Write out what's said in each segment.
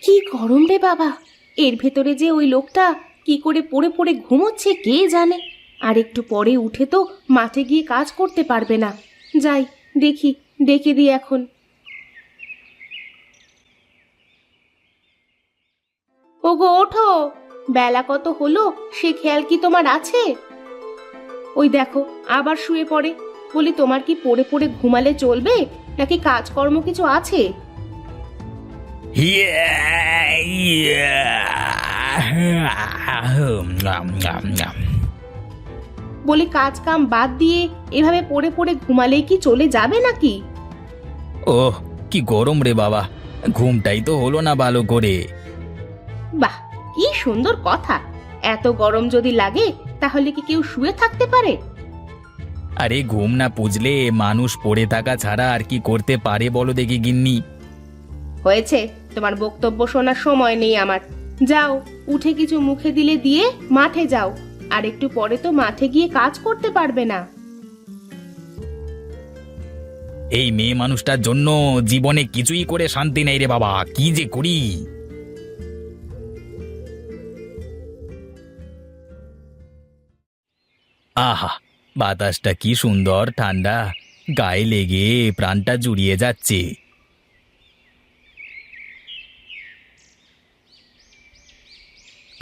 কি গরম রে বাবা! এর ভেতরে যে ওই লোকটা কি করে পড়ে পড়ে ঘুমোচ্ছে কে জানে। আর একটু পরে উঠে তো মাঠে গিয়ে কাজ করতে পারবে না। যাই দেখি, ডেকে দিই এখন। ওগো ওঠো, বেলা কত হলো সে খেয়াল কি তোমার আছে? ওই দেখো আবার শুয়ে পড়ে। বলি তোমার কি পড়ে পড়ে ঘুমালে চলবে, নাকি কাজকর্ম কিছু আছে? বলি কাজ কাম বাদ দিয়ে এভাবে পড়ে পড়ে ঘুমালেই কি চলে যাবে নাকি? ওহ, কি গরম রে বাবা! ঘুমটাই তো হলো না ভালো করে। বাহ, কি সুন্দর কথা! এত গরম যদি লাগে তাহলে কি কেউ শুয়ে থাকতে পারে? আরে ঘুম না পুজলে মানুষ পড়ে থাকা ছাড়া আর কি করতে পারে বলো দেখি গিন্নি। হয়েছে, তোমার বক্তব্য শোনার সময় নেই আমার। যাও, উঠে কিছু মুখে দিলে দিয়ে মাঠে যাও। আর একটু পরে তো মাঠে গিয়ে কাজ করতে পারবে না। এই মেয়ে মানুষটার জন্য জীবনে কিছুই করে শান্তি নেই রে বাবা, কি যে করি। আহা, বাতাসটা কি সুন্দর ঠান্ডা, গায়ে লেগে প্রাণটা জুড়িয়ে যাচ্ছে।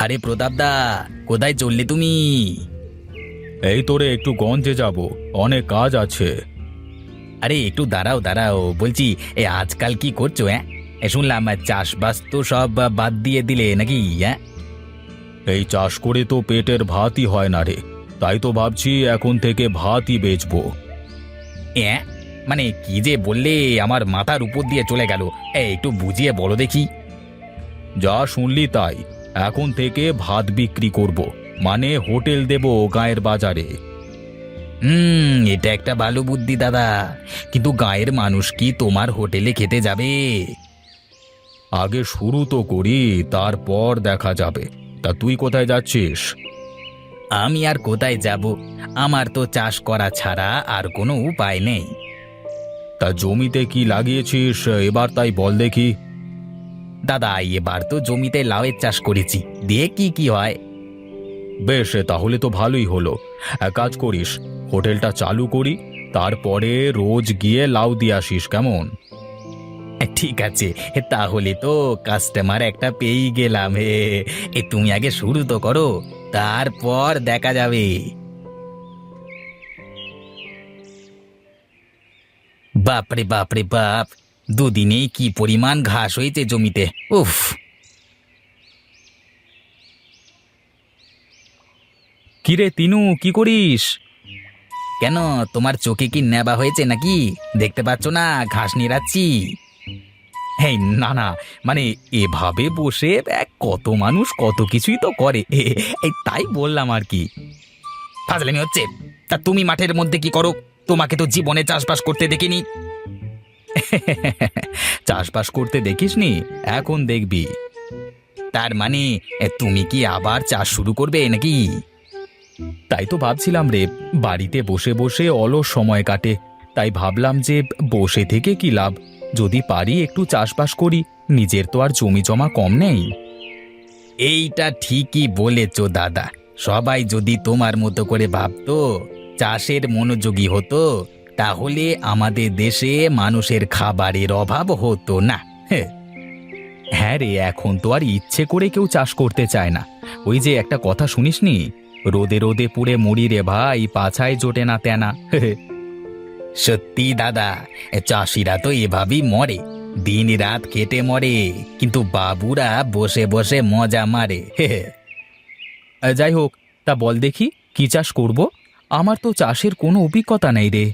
আরে প্রতাপদা, কোথায় চললে তুমি? এই তোরে একটু গঞ্জে যাব, অনেক কাজ আছে। আরে একটু দাঁড়াও দাঁড়াও, বলছি আজকাল কি করছো? শুনলাম চাষবাস তো সব বাদ দিয়ে দিলে নাকি? এই চাষ করে তো পেটের ভাতই হয় না রে, তাই তো ভাবছি এখন থেকে ভাতই বেচবো। মানে কি যে বললে, আমার মাথার উপর দিয়ে চলে গেল। একটু বুঝিয়ে বলো দেখি। যা শুনলি তাই, এখন থেকে ভাত বিক্রি করব, মানে হোটেল দেব গায়ের বাজারে। এটা একটা ভালো বুদ্ধি দাদা, কিন্তু গায়ের মানুষ কি তোমার হোটেলে খেতে যাবে? আগে শুরু তো করি, তারপর দেখা যাবে। তা তুই কোথায় যাচ্ছিস? আমি আর কোথায় যাব, আমার তো চাষ করা ছাড়া আর কোনো উপায় নেই। তা জমিতে কি লাগিয়েছিস এবার তাই বল দেখি। দাদা এবার তো জমিতে লাউয়ের চাষ করেছি, দিয়ে কি কি হয়। বেশ, তাহলে তো ভালোই হলো। এক কাজ করিস, হোটেলটা চালু করি, তারপরে রোজ গিয়ে লাউ দিয়ে আসিস, কেমন? ঠিক আছে, তাহলে তো কাস্টমার একটা পেয়েই গেলাম। তুমি আগে শুরু তো করো, তারপর দেখা যাবে। বাপরে বাপরে বাপ, দুদিনেই কি পরিমাণ ঘাস হয়েছে জমিতে! উফ! কিরে তিনু, কি করিস? কেন, তোমার চোখে কি নেবা হয়েছে নাকি? দেখতে পাচ্ছ না ঘাস নিড়াচ্ছি। হেই না না, মানে এভাবে বসে কত মানুষ কত কিছুই তো করে, তাই বললাম আর কি। ফাজলামি হচ্ছে। তা তুমি মাঠের মধ্যে কি করো? তোমাকে তো জীবনে চাষবাস করতে দেখিনি। চাষবাস করতে দেখিসনি, এখন দেখবি। তার মানে তুমি কি আবার চাষ শুরু করবে নাকি? তাই তো ভাবছিলাম রে, বাড়িতে বসে বসে অলস সময় কাটে, তাই ভাবলাম যে বসে থেকে কি লাভ, যদি পারি একটু চাষবাস করি। নিজের তো আর জমি জমা কম নেই। এইটা ঠিকই বলেছ দাদা, সবাই যদি তোমার মতো করে ভাবতো, চাষের মনোযোগী হতো, তাহলে আমাদের দেশে মানুষের খাবারের অভাব হতো না। হ্যাঁ রে, এখন তো আর ইচ্ছে করে কেউ চাষ করতে চায় না। ওই যে একটা কথা শুনিসনি, রোদে রোদে পুড়ে মরি রে ভাই, পাছায় জোটে না তেনা। সত্যি দাদা, চাষিরা তো এভাবেই মরে, দিন রাত খেটে মরে, কিন্তু বাবুরা বসে বসে মজা মারে। যাই হোক, তা বল দেখি কি চাষ করব? আমার তো চাষের কোনো অভিজ্ঞতা নেই রে।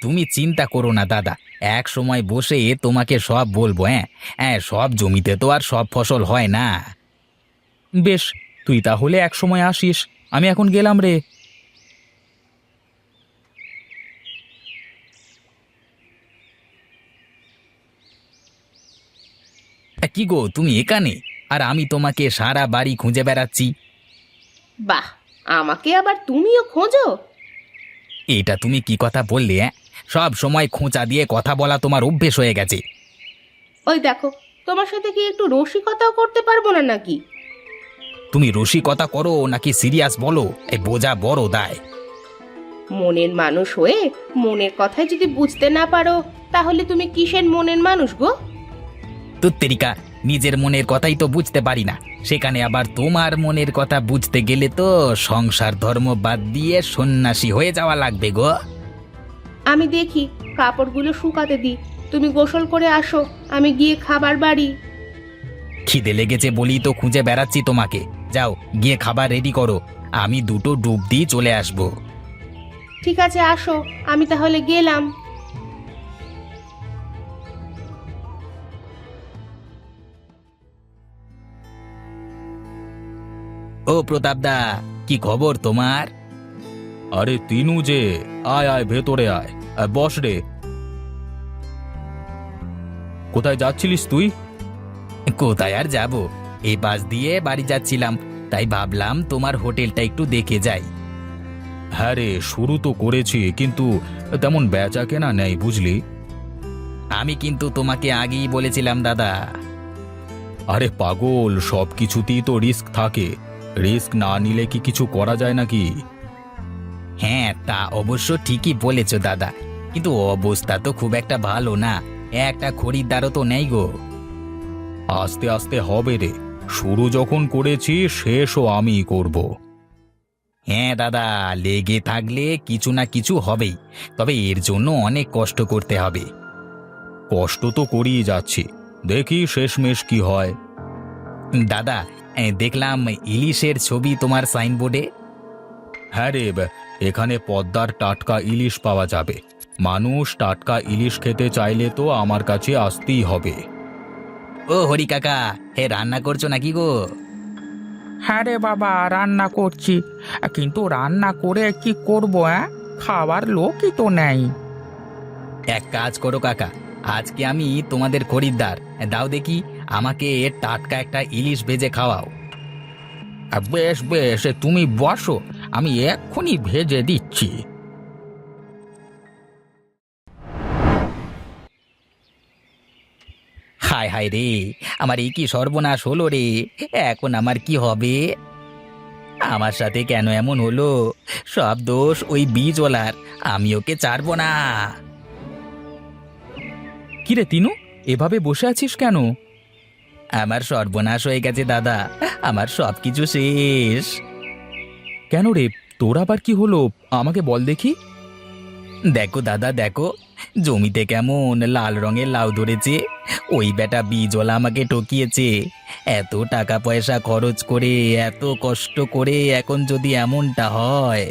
তুমি চিন্তা করো না দাদা, এক সময় বসে তোমাকে সব বলবো। সব জমিতে তো আর সব ফসল হয় না। বেশ, তুই তাহলে এক সময় আসিস, আমি এখন গেলাম রে। কি গো, তুমি এখানে, আর আমি তোমাকে সারা বাড়ি খুঁজে বেড়াচ্ছি। বাহ, আমাকে আবার তুমিও খোঁজো? এটা তুমি কি কথা বললে? সব সময় খোঁচা দিয়ে কথা বলা তোমার অভ্যেস হয়ে গেছে। ওই দেখো, তোমার সাথে কি একটু রসিকতাও করতে পারবো না নাকি? তুমি রসিকতা করো নাকি সিরিয়াস বলো, এই বোঝা বড় দায়। মনের মানুষ হয়ে মনের কথাই যদি বুঝতে না পারো, তাহলে তুমি কিসের মনের মানুষ গো? তুত্তেরিকা, নিজের মনের কথাই তো বুঝতে পারি না, সেখানে আবার তোমার মনের কথা বুঝতে গেলে তো সংসার ধর্ম বাদ দিয়ে সন্ন্যাসী হয়ে যাওয়া লাগবে গো। আমি দেখি কাপড়গুলো শুকাতে দিই, তুমি গোসল করে আসো, আমি গিয়ে খাবার বাড়ি। খিদে লেগেছে বলি তো খুঁজে বেড়াচ্ছি তোমাকে। যাও গিয়ে খাবার রেডি করো, আমি দুটো ডুব দিয়ে চলে আসবো। ঠিক আছে, আসো, আমি তাহলে গেলাম। ও প্রতাপদা, কি খবর তোমার? আরে তিনু যে, আয় আয় ভেতরে আয়, বস রে। কোথায় যাচ্ছিলিস তুই? কোথায় আর যাব, এই বাস দিয়ে বাড়ি যাচ্ছিলাম, তাই ভাবলাম তোমার হোটেলটা একটু দেখে যাই। হ্যাঁ রে, শুরু তো করেছি, কিন্তু তেমন বেচা কেনা নেই বুঝলি। আমি কিন্তু তোমাকে আগেই বলেছিলাম দাদা। আরে পাগল, সব কিছুতেই তো রিস্ক থাকে, রিস্ক না নিলে কি কিছু করা যায় নাকি? হ্যাঁ, তা অবশ্য ঠিকই বলেছ দাদা, কিন্তু অবস্থা তো খুব একটা ভালো না, একটা খরিদ্দারও তো নেই গো। আস্তে আস্তে হবে রে, শুরু যখন করেছি শেষও আমিই করব। হ্যাঁ দাদা, লেগে থাকলে কিছু না কিছু হবেই, তবে এর জন্য অনেক কষ্ট করতে হবে। কষ্ট তো করিয়ে যাচ্ছি, দেখি শেষমেশ কি হয়। দাদা, দেখলাম ইলিশের ছবি তোমার সাইনবোর্ডে। হ্যাঁ রে, এখানে পদ্মার টাটকা ইলিশ পাওয়া যাবে, মানুষ টাটকা ইলিশ খেতে চাইলে তো আমার কাছে আসতেই হবে। ও হরি কাকা, হে রান্না করছো নাকি গো? হ্যাঁ রে বাবা, রান্না করছি, কিন্তু রান্না করে কি করব? খাবার লোকই তো নেই। এক কাজ করো কাকা, আজকে আমি তোমাদের খরিদ্দার, দাও দেখি আমাকে টাটকা একটা ইলিশ ভেজে খাওয়াও। বেশ বেশ, তুমি বসো, আমি এক্ষুনি ভেজে দিচ্ছি। হায় হায় রে, আমার এই কি সর্বনাশ হলো রে, এখন আমার কি হবে? আমার সাথে কেন এমন হলো? সব দোষ ওই বীজওয়ালার, আমি ওকে ছাড়বো না। কিরে তিনু, এভাবে বসে আছিস কেন? আমার সর্বনাশ হয়ে গেছে দাদা, আমার সব কিছু শেষ। কেন রে, তোর আবার কি হলো, আমাকে বল দেখি। দেখো দাদা দেখো, জমিতে কেমন লাল রঙের লাউ ধরেছে, ওই বেটা বীজওয়ালা আমাকে ঠকিয়েছে। এত টাকা পয়সা খরচ করে, এত কষ্ট করে, এখন যদি এমনটা হয়।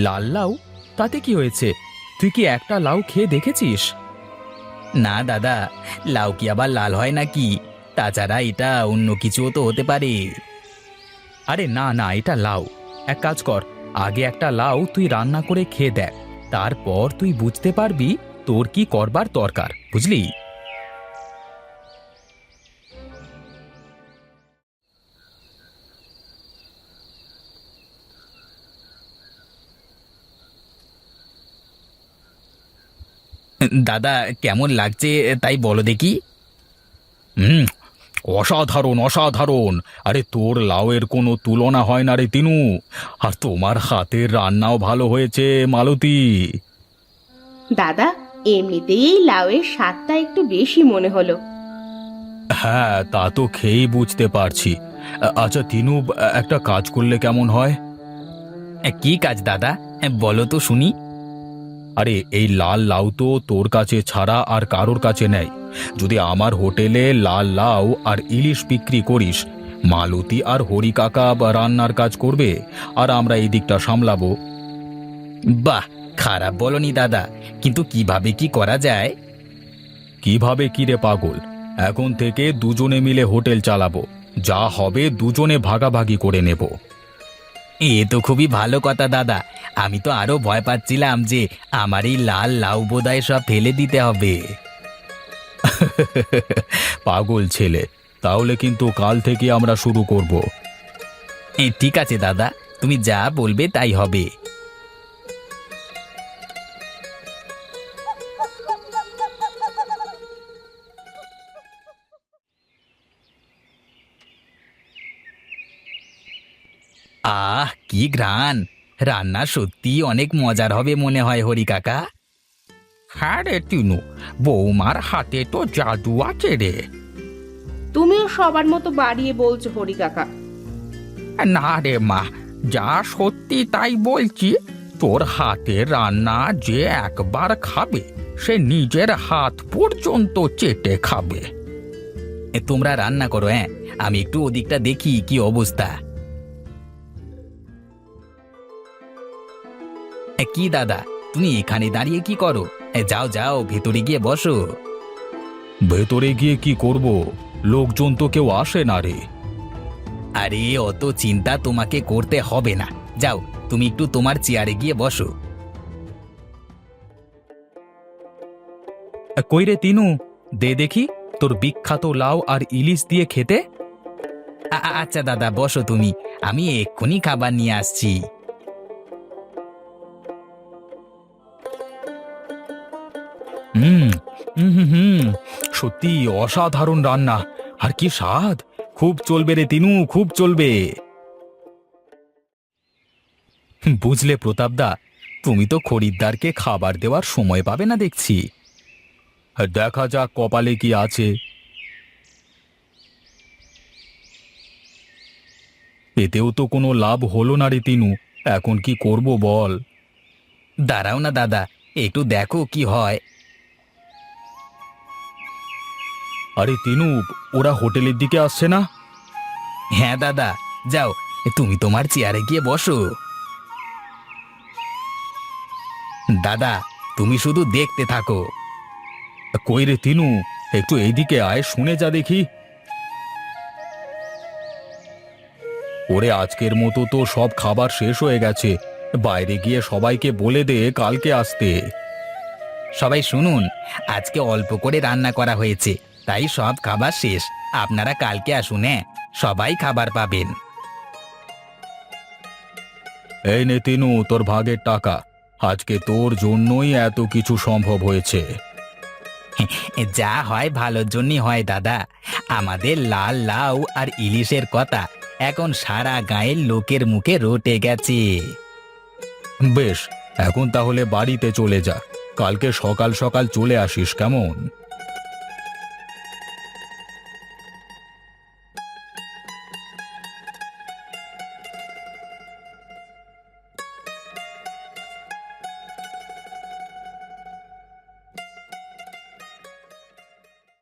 লাল লাউ? তাতে কি হয়েছে, তুই কি একটা লাউ খেয়ে দেখেছিস? না দাদা, লাউ কি আবার লাল হয় নাকি? তাছাড়া এটা অন্য কিছুও তো হতে পারে। আরে না না, এটা লাউ। এক কাজ কর, আগে একটা লাউ তুই রান্না করে খেয়ে দেখ, তারপর তুই বুঝতে পারবি তোর কি করবার দরকার, বুঝলি? দাদা, কেমন লাগছে তাই বলো দেখি। হুম, অসাধারণ অসাধারণ, আরে তোর লাউয়ের কোনো তুলনা হয় না রে তিনু, আর তোমার হাতের রান্নাও ভালো হয়েছে মালতী। দাদা, এমনিতেই এই লাউয়ের স্বাদটা একটু বেশি মনে হলো। হ্যাঁ, তা তো খেয়েই বুঝতে পারছি। আচ্ছা তিনু, একটা কাজ করলে কেমন হয়? কি কাজ দাদা, বলো তো শুনি। আরে এই লাল লাউ তো তোর কাছে ছাড়া আর কারোর কাছে নেই, যদি আমার হোটেলে লাল লাউ আর ইলিশ বিক্রি করিস, মালতী আর হরি কাকা রান্নার কাজ করবে, আর আমরা এই দিকটা সামলাবো। বাহ, খারাপ বলনি দাদা, কিন্তু কিভাবে কি করা যায়? কিভাবে কি রে পাগল, এখন থেকে দুজনে মিলে হোটেল চালাবো, যা হবে দুজনে ভাগাভাগি করে নেব। এ তো খুবই ভালো কথা দাদা, আমি তো আরো ভয় পাচ্ছিলাম যে আমার এই লাল লাউ বোধহয় সব ফেলে দিতে হবে। পাগল ছেলে, তাহলে কিন্তু কাল থেকে আমরা শুরু করব। ঠিক আছে দাদা, তুমি যা বলবে তাই হবে। কি ঘ্রাণ! রান্না সত্যি অনেক মজার হবে মনে হয় হরি কাকা। হ্যাঁ রে তিনু, বৌমার হাতে তো জাদু আছে রে। তুমিও সবার মতো বাড়িয়ে বলছো হরি কাকা। না রে মা, যা সত্যি তাই বলছি। তোর হাতের রান্না যে একবার খাবে সে নিজের হাত পর্যন্ত চেটে খাবে। তোমরা রান্না করো, হ্যাঁ, আমি একটু ওদিকটা দেখি কি অবস্থা। কি দাদা, তুমি এখানে দাঁড়িয়ে কি করো? যাও যাও, ভেতরে গিয়ে বসো। ভেতরে গিয়ে কি করব? লোকজন তো কেউ আসে না রে। আরে অত চিন্তা তোমাকে করতে হবে না, যাও তুমি একটু তোমার চেয়ারে গিয়ে বসো। কই রে তিনু, দে দেখি তোর বিখ্যাত লাউ আর ইলিশ দিয়ে খেতে। আচ্ছা দাদা, বসো তুমি, আমি এক্ষুনি খাবার নিয়ে আসছি। হুম হুম হুম হুম, সত্যি অসাধারণ রান্না। আর কি স্বাদ! খুব চলবে রে তিনু, খুব চলবে। বুঝলে প্রতাপদা, তুমি তো খরিদ্দারকে খাবার দেওয়ার সময় পাবে না দেখছি। দেখা যাক কপালে কি আছে। এতেও তো কোনো লাভ হলো না রে তিনু, এখন কি করব বল। দাঁড়াও না দাদা, একটু দেখো কি হয়। আরে তিনু, ওরা হোটেলের দিকে আসছে না? হ্যাঁ দাদা, যাও তুমি তোমার চেয়ারে গিয়ে বসো। দাদা, তুমি শুধু দেখতে থাকো। কই রে তিনু, একটু এইদিকে আয়, শুনে যা দেখি। ওরে, আজকের মতো তো সব খাবার শেষ হয়ে গেছে। বাইরে গিয়ে সবাইকে বলে দে কালকে আসতে। সবাই শুনুন, আজকে অল্প করে রান্না করা হয়েছে, তাই সব খাবার শেষ। আপনারা কালকে আসুন, হ্যাঁ, সবাই খাবার পাবেন। এই নে তিনু, তোর ভাগের টাকা। আজকে তোর জন্যই এত কিছু সম্ভব হয়েছে। যা হয় ভালোর জন্যই হয় দাদা। আমাদের লাল লাউ আর ইলিশের কথা এখন সারা গাঁয়ের লোকের মুখে রটে গেছে। বেশ, এখন তাহলে বাড়িতে চলে যা। কালকে সকাল সকাল চলে আসিস, কেমন?